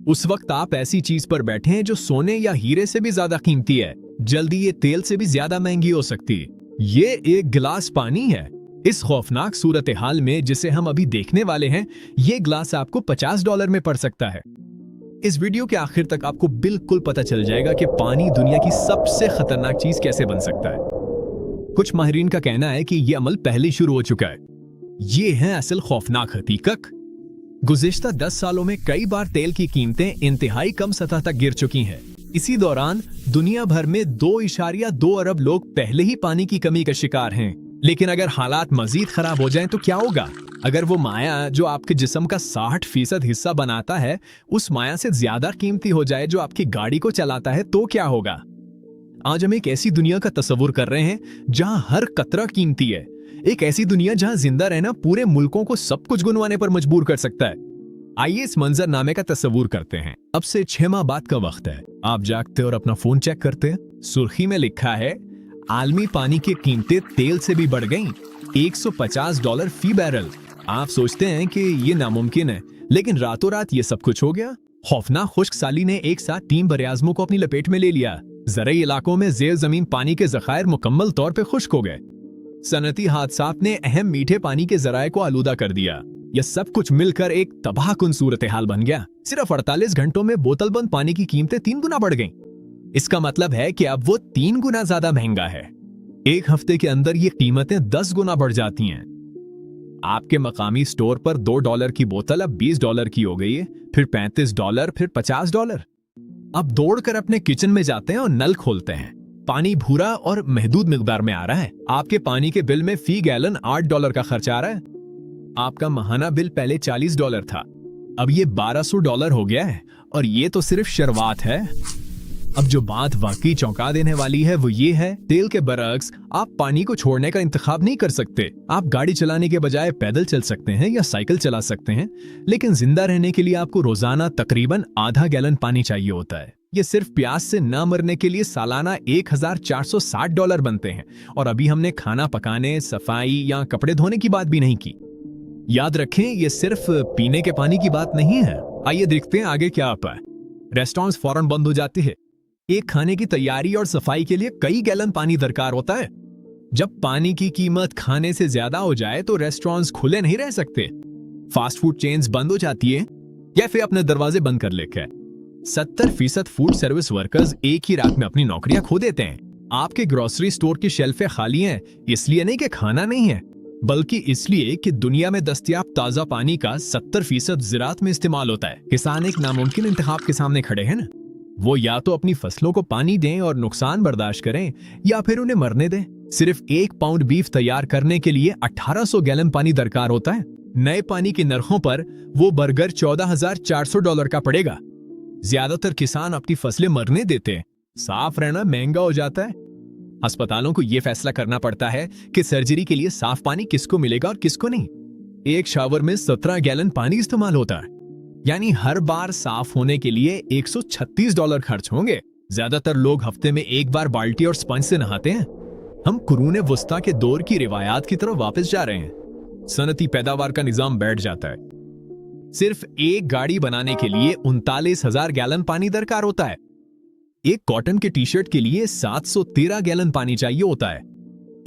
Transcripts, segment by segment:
उस वक्त आप ऐसी चीज पर बैठे हैं जो सोने या हीरे से भी ज्यादा कीमती है। जल्दी ये तेल से भी ज्यादा महंगी हो सकती है। ये एक गिलास पानी है। इस खौफनाक सूरत हाल में जिसे हम अभी देखने वाले हैं, ये गिलास आपको $50 में पड़ सकता है। इस वीडियो के आखिर तक आपको बिल्कुल पता चल जाएगा कि पानी दुनिया की सबसे खतरनाक चीज कैसे बन सकता है। कुछ माहिरीन का कहना है कि यह अमल पहले शुरू हो चुका है। ये है असल खौफनाक हकीकत। गुज़िश्ता 10 सालों में कई बार तेल की कीमतें इंतहाई कम सतह तक गिर चुकी हैं। इसी दौरान दुनिया भर में 2.2 अरब लोग पहले ही पानी की कमी का शिकार हैं। लेकिन अगर हालात मजीद खराब हो जाएं तो क्या होगा? अगर वो माया जो आपके जिस्म का 60% हिस्सा बनाता है, उस माया से ज्यादा कीमती हो जाए जो आपकी गाड़ी को चलाता है, तो क्या होगा? आज हम एक ऐसी दुनिया का तस्वुर कर रहे हैं जहां हर कतरा कीमती है। एक ऐसी दुनिया जहां जिंदा रहना पूरे मुल्कों को सब कुछ गुनवाने पर मजबूर कर सकता है। आइए इस मंजरनामे का तस्वुर करते हैं। अब से 6 माह बाद का वक्त है। आप जागते और अपना फोन चेक करते हैं। सुर्खी में लिखा है, आलमी पानी की कीमतें तेल से भी बढ़ गईं, $150 फी बैरल। आप सोचते हैं कि ये नामुमकिन है, लेकिन रातों रात ये सब कुछ हो गया। खौफनाक खुश्क साली ने एक साथ 3 बरआज़मों को अपनी लपेट में ले लिया। ज़राई इलाकों में जेर जमीन पानी के ज़खायर मुकम्मल तौर पे खुश्क हो गए। सनती हादसात ने अहम मीठे पानी के जराये को आलूदा कर दिया। यह सब कुछ मिलकर एक तबाहकुन सूरत हाल बन गया। सिर्फ 48 घंटों में बोतलबंद पानी की कीमतें 3 गुना बढ़ गईं। इसका मतलब है कि अब वो 3 गुना ज्यादा महंगा है। एक हफ्ते के अंदर ये कीमतें 10 गुना बढ़ जाती हैं। आपके मकामी स्टोर पर $2 की बोतल अब $20 की हो गई है, फिर $35, फिर $50। अब दौड़कर अपने किचन में जाते हैं और नल खोलते हैं। पानी भूरा और महदूद मिकदार में आ रहा है। आपके पानी के बिल में फी गैलन $8 का खर्च आ रहा है। आपका माहाना बिल पहले $40 था, अब ये $1200 हो गया है। और ये तो सिर्फ शुरुआत है। अब जो बात वाकई चौंका देने वाली है वो ये है, तेल के बरअक्स आप पानी को छोड़ने का इंतखाब नहीं कर सकते। आप गाड़ी चलाने के बजाय पैदल चल सकते हैं या साइकिल चला सकते हैं, लेकिन जिंदा रहने के लिए आपको रोजाना तकरीबन आधा गैलन पानी चाहिए होता है। ये सिर्फ प्यास से न मरने के लिए सालाना $1460 बनते हैं। और अभी हमने खाना पकाने, सफाई या कपड़े धोने की बात भी नहीं की। याद रखें, ये सिर्फ पीने के पानी की बात नहीं है। आइए देखते हैं आगे क्या आता है। रेस्टोरेंट्स फौरन बंद हो जाते हैं। एक खाने की तैयारी और सफाई के लिए कई गैलन पानी दरकार होता है। जब पानी की कीमत खाने से ज्यादा हो जाए तो रेस्टोरेंट्स खुले नहीं रह सकते। फास्ट फूड चेन्स बंद हो जाती है या फिर अपने दरवाजे बंद कर लेते हैं। 70% फूड सर्विस वर्कर्स एक ही रात में अपनी नौकरियां खो देते हैं। आपके ग्रोसरी स्टोर की शेल्फें खाली हैं, इसलिए नहीं कि खाना नहीं है, बल्कि इसलिए कि दुनिया में दस्तयाब ताजा पानी का 70% ज़राअत में इस्तेमाल होता है। किसान एक नामुमकिन इंतखाब के सामने खड़े हैं ना। वो या तो अपनी फसलों को पानी दें और नुकसान बर्दाश्त करें, या फिर उन्हें मरने दें। सिर्फ 1 पाउंड बीफ तैयार करने के लिए 1800 गैलन पानी दरकार होता है। नए पानी के नरखों पर वो बर्गर $14,400 का पड़ेगा। ज्यादातर किसान अपनी फसलें मरने देते हैं। साफ रहना महंगा हो जाता है। अस्पतालों को यह फैसला करना पड़ता है कि सर्जरी के लिए साफ पानी किसको मिलेगा और किसको नहीं। एक शावर में 17 गैलन पानी इस्तेमाल होता है, यानी हर बार साफ होने के लिए $136 खर्च होंगे। ज्यादातर लोग हफ्ते में एक बार बाल्टी और स्पंज से नहाते हैं। हम कुरूने वस्ता के दौर की रिवायात की तरफ वापस जा रहे हैं। सनती पैदावार का निजाम बैठ जाता है। सिर्फ एक गाड़ी बनाने के लिए 39,000 गैलन पानी दरकार होता है। एक कॉटन के टी शर्ट के लिए 713 गैलन पानी चाहिए होता है।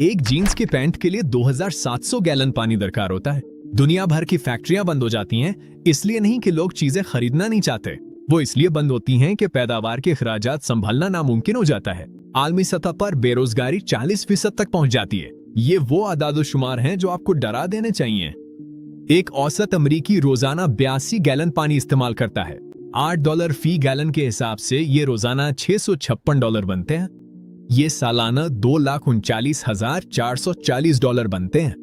एक जीन्स के पैंट के लिए 2700 गैलन पानी दरकार होता है। दुनिया भर की फैक्ट्रियां बंद हो जाती हैं, इसलिए नहीं कि लोग चीजें खरीदना नहीं चाहते, वो इसलिए बंद होती हैं कि पैदावार के अखराजात संभालना नामुमकिन हो जाता है। आलमी सतह पर बेरोजगारी 40% तक पहुंच जाती है। ये वो आदादोशुमार हैं जो आपको डरा देने चाहिए। एक औसत अमरीकी रोजाना 82 गैलन पानी इस्तेमाल करता है। $8 फी गैलन के हिसाब से ये रोजाना $656 बनते हैं। ये सालाना $2,39,440 बनते हैं।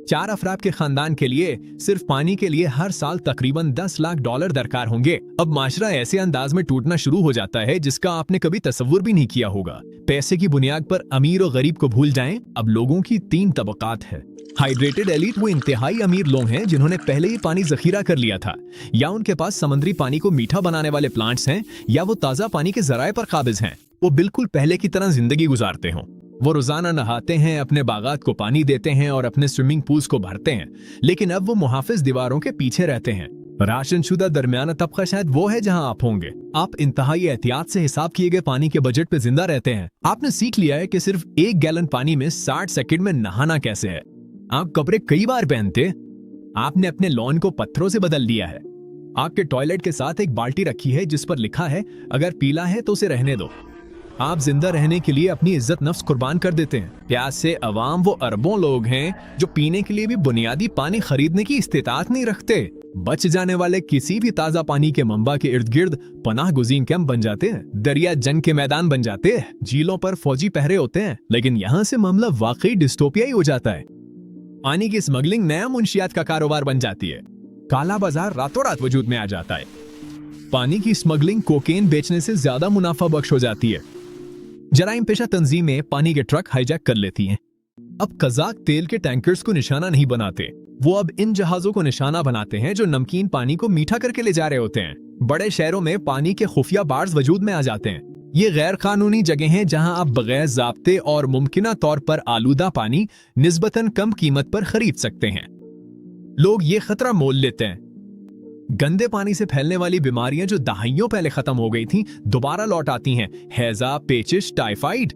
4 अफराद के खानदान के लिए सिर्फ पानी के लिए हर साल तकरीबन $10 लाख दरकार होंगे। अब माशरा ऐसे अंदाज में टूटना शुरू हो जाता है जिसका आपने कभी तस्वुर भी नहीं किया होगा। पैसे की बुनियाद पर अमीर और गरीब को भूल जाएं। अब लोगों की 3 तबकात है। हाइड्रेटेड एलिट वो इंतहाई अमीर लोग हैं जिन्होंने पहले ही पानी जखीरा कर लिया था, या उनके पास समुद्री पानी को मीठा बनाने वाले प्लांट्स हैं, या वो ताजा पानी के जराये पर काबिज हैं। वो बिल्कुल पहले की तरह जिंदगी गुजारते हों। वो रोजाना नहाते हैं, अपने बागात को पानी देते हैं और अपने स्विमिंग पूल्स को भरते हैं, लेकिन अब वो मुहाफिज दीवारों के पीछे रहते हैं। राशनशुदा दरमियाना तबका शायद वो है जहां आप होंगे। आप इंतहाई एहतियात से हिसाब किए गए पानी के बजट पे जिंदा रहते हैं। आपने सीख लिया है कि सिर्फ 1 गैलन पानी में 60 सेकंड में नहाना कैसे है। आप कपड़े कई बार पहनते, आपने अपने लॉन को पत्थरों से बदल दिया है। आपके टॉयलेट के साथ एक बाल्टी रखी है जिस पर लिखा है अगर पीला है तो उसे रहने दो। आप जिंदा रहने के लिए अपनी इज्जत नफ्स कुर्बान कर देते हैं। प्यास से अवाम वो अरबों लोग हैं जो पीने के लिए भी बुनियादी पानी खरीदने की इस्तेताअत नहीं रखते। बच जाने वाले किसी भी ताजा पानी के मंबा के इर्द गिर्द पनाह गुज़ीन कैंप बन जाते हैं, दरिया जंग के मैदान बन जाते हैं, झीलों पर फौजी पहरे होते हैं। लेकिन यहाँ से मामला वाकई डिस्टोपिया ही हो जाता है। पानी की स्मगलिंग नया मुंशियात का कारोबार बन जाती है। काला बाजार रातों रात वजूद में आ जाता है। पानी की स्मगलिंग कोकेन बेचने से ज्यादा मुनाफा बख्श हो जाती है। जराइम पेशा तंजीमें पानी के ट्रक हाईजैक कर लेती हैं। अब कजाक तेल के टैंकर्स को निशाना नहीं बनाते, वो अब इन जहाजों को निशाना बनाते हैं जो नमकीन पानी को मीठा करके ले जा रहे होते हैं। बड़े शहरों में पानी के खुफिया बार्स वजूद में आ जाते हैं। ये गैर कानूनी जगह हैं जहां आप बगैर ज़ाब्ते और मुमकिना तौर पर आलूदा पानी निस्बतन कम कीमत पर खरीद सकते हैं। लोग ये खतरा मोल लेते हैं। गंदे पानी से फैलने वाली बीमारियां जो दहाइयों पहले खत्म हो गई थीं, दोबारा लौट आती हैं। हैजा, पेचिश, टाइफाइड।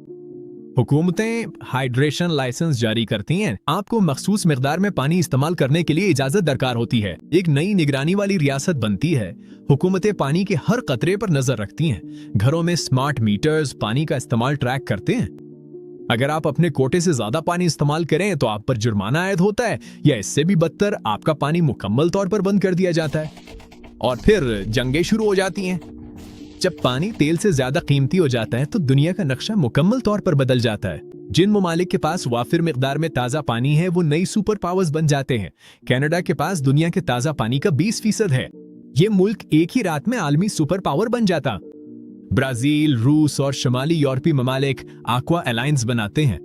हुकूमतें हाइड्रेशन लाइसेंस जारी करती हैं। आपको मखसूस मिकदार में पानी इस्तेमाल करने के लिए इजाजत दरकार होती है। एक नई निगरानी वाली रियासत बनती है। हुकूमतें पानी के हर कतरे पर नजर रखती हैं। घरों में स्मार्ट मीटर्स पानी का इस्तेमाल ट्रैक करते हैं। अगर आप अपने कोटे से ज्यादा पानी इस्तेमाल करें तो आप पर जुर्माना आयद होता है, या इससे भी बदतर आपका पानी मुकम्मल तौर पर बंद कर दिया जाता है। और फिर जंगें शुरू हो जाती हैं। जब पानी तेल से ज्यादा कीमती हो जाता है तो दुनिया का नक्शा मुकम्मल तौर पर बदल जाता है। जिन ममालिक के पास वाफिर मिकदार में ताजा पानी है वो नई सुपर पावर्स बन जाते हैं। कनाडा के पास दुनिया के ताजा पानी का 20% है। ये मुल्क एक ही रात में आलमी सुपर पावर बन जाता। ब्राजील, रूस और शुमाली यूरोपीय ममालिक आक्वा अलायंस बनाते हैं।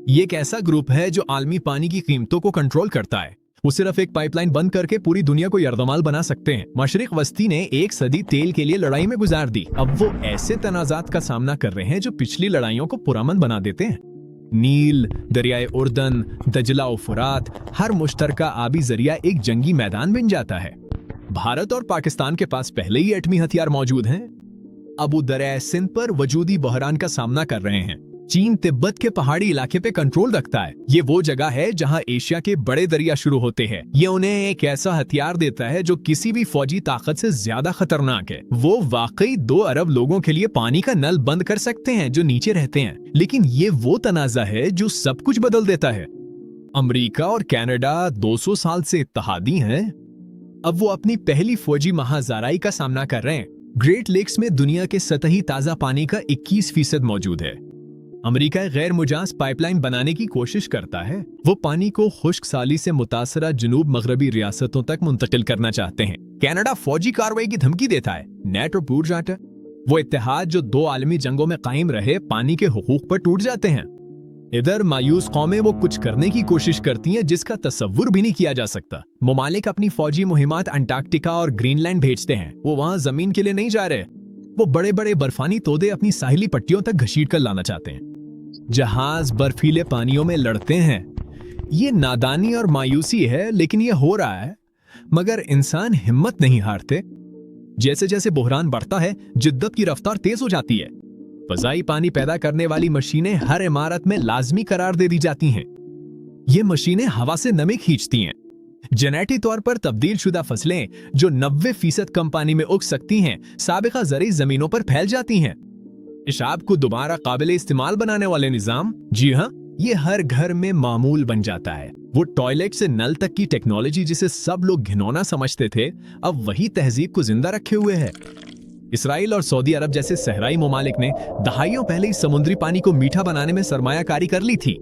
ये एक ऐसा ग्रुप है जो आलमी पानी की कीमतों को कंट्रोल करता है। वो सिर्फ एक पाइपलाइन बंद करके पूरी दुनिया को यर्दमाल बना सकते हैं। मशरिक वस्ती ने 1 सदी तेल के लिए लड़ाई में गुजार दी। अब वो ऐसे तनाजात का सामना कर रहे हैं जो पिछली लड़ाइयों को पुरअमन बना देते हैं। नील, दरियाए उर्दन, दजला और फुरात, हर मुश्तरका आबी जरिया एक जंगी मैदान बन जाता है। भारत और पाकिस्तान के पास पहले ही एटमी हथियार मौजूद हैं। अब वो दरियाए सिंध पर वजूदी बहरान का सामना कर रहे हैं। चीन तिब्बत के पहाड़ी इलाके पे कंट्रोल रखता है। ये वो जगह है जहां एशिया के बड़े दरिया शुरू होते हैं। ये उन्हें एक ऐसा हथियार देता है जो किसी भी फौजी ताकत से ज्यादा खतरनाक है। वो वाकई 2 अरब लोगों के लिए पानी का नल बंद कर सकते हैं जो नीचे रहते हैं। लेकिन ये वो तनाजा है जो सब कुछ बदल देता है। अमेरिका और कनाडा 200 साल से इत्तेहादी हैं। अब वो अपनी पहली फौजी महाजाराई का सामना कर रहे हैं। ग्रेट लेक्स में दुनिया के सतही ताजा पानी का 21% मौजूद है। अमेरिका गैर मुजाज पाइपलाइन बनाने की कोशिश करता है। वो पानी को खुश्क साली से मुतासरा जनूब मगरबी रियासतों तक मुंतकिल करना चाहते हैं। कनाडा फौजी कार्रवाई की धमकी देता है। नेट और पूर जाटा, वो इत्तेहाद जो 2 आलमी जंगों में कायम रहे, पानी के हुकूक पर टूट जाते हैं। इधर मायूस कौमें वो कुछ करने की कोशिश करती हैं जिसका तस्वुर भी नहीं किया जा सकता। ममालिक अपनी फौजी मुहिमात अंटार्कटिका और ग्रीनलैंड भेजते हैं। वो वहां जमीन के लिए नहीं जा रहे। वो बड़े बड़े बर्फानी तोदे अपनी साहिली पट्टियों तक घसीट कर लाना चाहते हैं। जहाज बर्फीले पानियों में लड़ते हैं। ये नादानी और मायूसी है, लेकिन ये हो रहा है। मगर इंसान हिम्मत नहीं हारते। जैसे जैसे बहरान बढ़ता है, जिद्दत की रफ्तार तेज हो जाती है। फजाई पानी पैदा करने वाली मशीनें हर इमारत में लाजमी करार दे दी जाती हैं। ये मशीनें हवा से नमी खींचती हैं। जेनेटिक तौर पर तब्दील शुदा फसलें जो 90% कम पानी में उग सकती हैं, साबिका ज़रई जमीनों पर फैल जाती हैं। इशाब को दोबारा काबिल इस्तेमाल बनाने वाले निजाम, जी हाँ, ये हर घर में मामूल बन जाता है। वो टॉयलेट से नल तक की टेक्नोलॉजी जिसे सब लोग घिनौना समझते थे, अब वही तहजीब को जिंदा रखे हुए है। इसराइल और सऊदी अरब जैसे सहराई ममालिक ने दहाइयों पहले ही समुद्री पानी को मीठा बनाने में सरमायाकारी कर ली थी।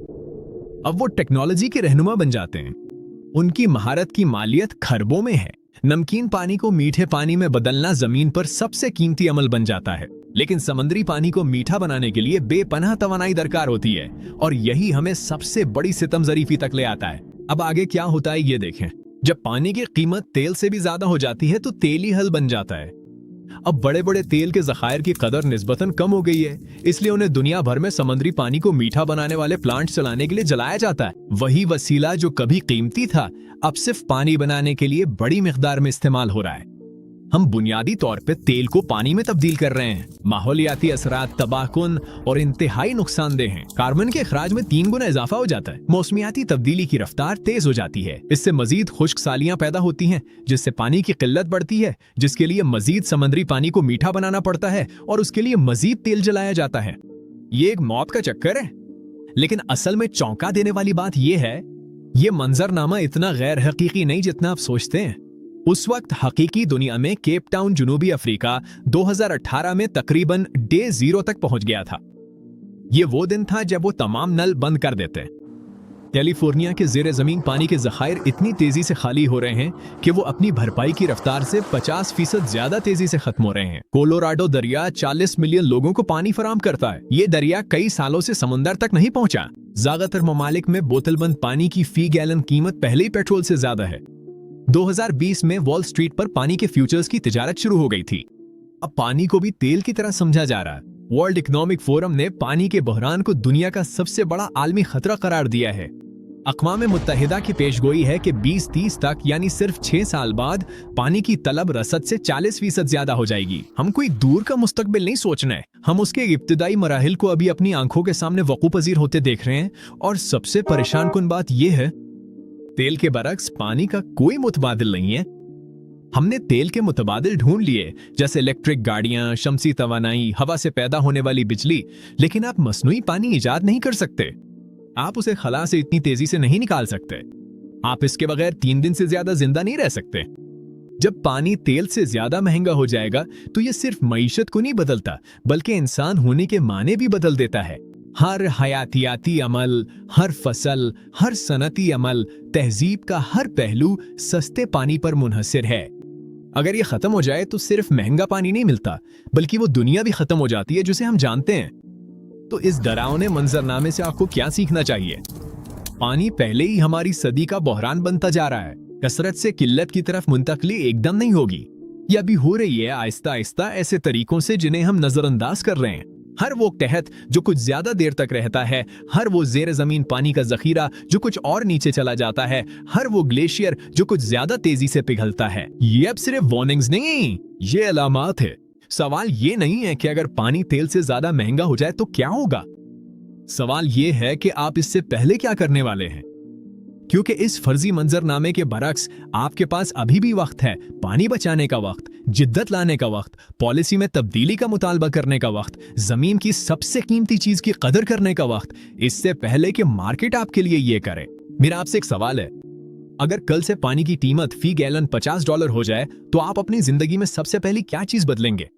अब वो टेक्नोलॉजी के रहनुमा बन जाते हैं। उनकी महारत की मालियत खरबों में है। नमकीन पानी को मीठे पानी में बदलना जमीन पर सबसे कीमती अमल बन जाता है। लेकिन समुद्री पानी को मीठा बनाने के लिए बेपनाह तवानाई दरकार होती है, और यही हमें सबसे बड़ी सितमजरीफी तक ले आता है। अब आगे क्या होता है ये देखें। जब पानी की कीमत तेल से भी ज्यादा हो जाती है तो तेल ही हल बन जाता है। अब बड़े बड़े तेल के जखायर की कदर निस्बतन कम हो गई है, इसलिए उन्हें दुनिया भर में समुद्री पानी को मीठा बनाने वाले प्लांट चलाने के लिए जलाया जाता है। वही वसीला जो कभी कीमती था अब सिर्फ पानी बनाने के लिए बड़ी मिकदार में इस्तेमाल हो रहा है। हम बुनियादी तौर पे तेल को पानी में तब्दील कर रहे हैं। माहौलियाती असरात तबाहकुन और इंतहाई नुकसानदेह हैं। कार्बन के अखराज में 3 गुना इजाफा हो जाता है। मौसमियाती तब्दीली की रफ्तार तेज हो जाती है। इससे मजीद खुश्क सालियां पैदा होती हैं, जिससे पानी की किल्लत बढ़ती है, जिसके लिए मजीद समुद्री पानी को मीठा बनाना पड़ता है और उसके लिए मजीद तेल जलाया जाता है। ये एक मौत का चक्कर है। लेकिन असल में चौंका देने वाली बात यह है, ये मंजरनामा इतना गैर हकीकी नहीं जितना आप सोचते हैं। उस वक्त हकीकी दुनिया में केप टाउन जुनूबी अफ्रीका 2018 में तकरीबन डे 0 तक पहुंच गया था। ये वो दिन था जब वो तमाम नल बंद कर देते। कैलिफोर्निया के जेर जमीन पानी के जखायर इतनी तेजी से खाली हो रहे हैं कि वो अपनी भरपाई की रफ्तार से 50% ज्यादा तेजी से खत्म हो रहे हैं। कोलोराडो दरिया 40 मिलियन लोगों को पानी फराहम करता है। ये दरिया कई सालों से समंदर तक नहीं पहुंचा। ज्यादातर ममालिक में बोतलबंद पानी की फी गैलन कीमत पहले ही पेट्रोल से ज्यादा है। 2020 में वॉल स्ट्रीट पर पानी के फ्यूचर्स की तिजारत शुरू हो गई थी। अब पानी को भी तेल की तरह समझा जा रहा है। वर्ल्ड इकोनॉमिक फोरम ने पानी के बहरान को दुनिया का सबसे बड़ा आलमी खतरा करार दिया है। अक़वाम मुत्तहिदा की पेशगोई है कि 2030 तक यानी सिर्फ 6 साल बाद पानी की तलब रसद से 40% ज्यादा हो जाएगी। हम कोई दूर का मुस्तकबिल नहीं सोच रहे हैं, हम उसके इब्तिदाई मराहिल को अभी अपनी आंखों के सामने वक़ू पजीर होते देख रहे हैं। और सबसे परेशान कुन बात यह है, तेल के बरक्स पानी का कोई मुतबादिल नहीं है। हमने तेल के मुतबादिल ढूंढ लिए, जैसे इलेक्ट्रिक गाड़ियां, शमसी तवानाई, हवा से पैदा होने वाली बिजली, लेकिन आप मसनूई पानी इजाद नहीं कर सकते। आप उसे खला से इतनी तेजी से नहीं निकाल सकते। आप इसके बगैर 3 दिन से ज्यादा जिंदा नहीं रह सकते। जब पानी तेल से ज्यादा महंगा हो जाएगा तो यह सिर्फ मईशत को नहीं बदलता, बल्कि इंसान होने के माने भी बदल देता है। हर हयातियाती अमल, हर फसल, हर सनती अमल, तहजीब का हर पहलू सस्ते पानी पर मुनहसिर है। अगर ये खत्म हो जाए तो सिर्फ महंगा पानी नहीं मिलता, बल्कि वो दुनिया भी खत्म हो जाती है जिसे हम जानते हैं। तो इस डरावने मंजरनामे से आपको क्या सीखना चाहिए? पानी पहले ही हमारी सदी का बहरान बनता जा रहा है। कसरत से किल्लत की तरफ मुंतकली एकदम नहीं होगी। यह अभी हो रही है आहिस्ता आहिस्ता, ऐसे तरीकों से जिन्हें हम नजरअंदाज कर रहे हैं। हर वो कहत जो कुछ ज्यादा देर तक रहता है, हर वो जेर जमीन पानी का जखीरा जो कुछ और नीचे चला जाता है, हर वो ग्लेशियर जो कुछ ज्यादा तेजी से पिघलता है। ये अब सिर्फ वार्निंग्स नहीं, ये अलामात है। सवाल ये नहीं है कि अगर पानी तेल से ज्यादा महंगा हो जाए तो क्या होगा। सवाल ये है कि आप इससे पहले क्या करने वाले हैं, क्योंकि इस फर्जी मंजरनामे के बरक्स आपके पास अभी भी वक्त है। पानी बचाने का वक्त, जिद्दत लाने का वक्त, पॉलिसी में तब्दीली का मुतालबा करने का वक्त, जमीन की सबसे कीमती चीज की कदर करने का वक्त, इससे पहले कि मार्केट आपके लिए ये करे। मेरा आपसे एक सवाल है, अगर कल से पानी की कीमत फी गैलन $50 हो जाए तो आप अपनी जिंदगी में सबसे पहले क्या चीज बदलेंगे?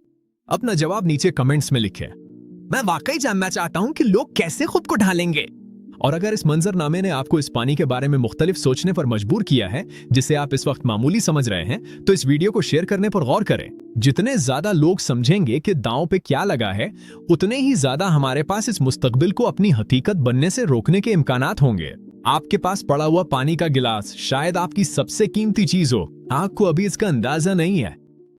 अपना जवाब नीचे कमेंट्स में लिखें। मैं वाकई जानना चाहता हूं कि लोग कैसे खुद को ढालेंगे। और अगर इस मंजरनामे ने आपको इस पानी के बारे में मुख्तलिफ सोचने पर मजबूर किया है, जिसे आप इस वक्त मामूली समझ रहे हैं, तो इस वीडियो को शेयर करने पर गौर करें। जितने ज्यादा लोग समझेंगे कि दांव पे क्या लगा है, उतने ही ज्यादा हमारे पास इस मुस्तकबिल को अपनी हकीकत बनने से रोकने के इम्कानात होंगे। आपके पास पड़ा हुआ पानी का गिलास शायद आपकी सबसे कीमती चीज हो। आपको अभी इसका अंदाजा नहीं है।